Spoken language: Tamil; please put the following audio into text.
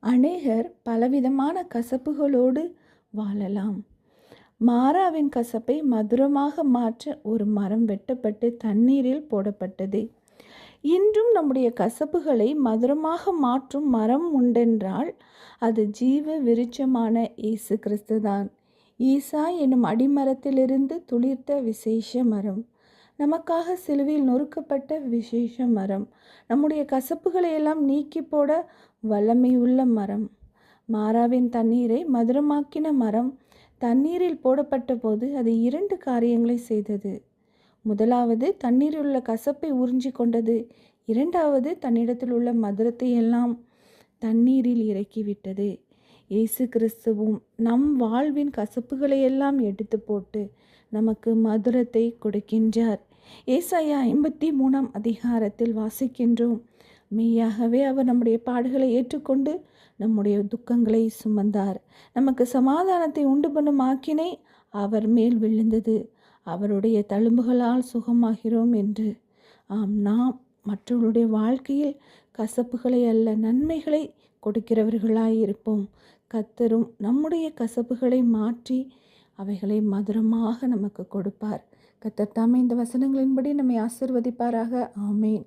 அநேகர் பலவிதமான கசப்புகளோடு வாழலாம். மாறாவின் கசப்பை மதுரமாக மாற்ற ஒரு மரம் வெட்டப்பட்டு தண்ணீரில் போடப்பட்டது. இன்றும் நம்முடைய கசப்புகளை மதுரமாக மாற்றும் மரம் உண்டென்றால் அது ஜீவ விருட்சமான இயேசு கிறிஸ்துதான். ஈசா எனும் அடிமரத்திலிருந்து துளிர்த்த விசேஷ மரம், நமக்காக சிலுவையில் நொறுக்கப்பட்ட விசேஷ மரம், நம்முடைய கசப்புகளை எல்லாம் நீக்கி போட வல்லமையுள்ள மரம். மாறாவின் தண்ணீரை மதுரமாக்கின மரம் தண்ணீரில் போடப்பட்ட போது அது 2 காரியங்களை செய்தது. முதலாவது, தண்ணீரில் உள்ள கசப்பை உறிஞ்சி கொண்டது. இரண்டாவது, தன்னிடத்தில் உள்ள மதுரத்தை எல்லாம் தண்ணீரில் இறக்கிவிட்டது. இயேசு கிறிஸ்துவும் நம் வாழ்வின் கசப்புகளை எல்லாம் எடுத்து போட்டு நமக்கு மதுரத்தை கொடுக்கின்றார். ஏசாயா 53 அதிகாரத்தில் வாசிக்கின்றோம், மெய்யாகவே அவர் நம்முடைய பாடுகளை ஏற்றுக்கொண்டு நம்முடைய துக்கங்களை சுமந்தார். நமக்கு சமாதானத்தை உண்டு பண்ணும் ஆக்கினை அவர் மேல் விழுந்தது. அவருடைய தழும்புகளால் சுகமாகிறோம் என்று. ஆம், நாம் மற்றவருடைய வாழ்க்கையில் கசப்புகளை அல்ல நன்மைகளை கொடுக்கிறவர்களாயிருப்போம். கர்த்தரும் நம்முடைய கசப்புகளை மாற்றி அவைகளை மதுரமாக நமக்கு கொடுப்பார். கர்த்தர் தாமே இந்த வசனங்களின்படி நம்மை ஆசீர்வதிப்பாராக. ஆமேன்.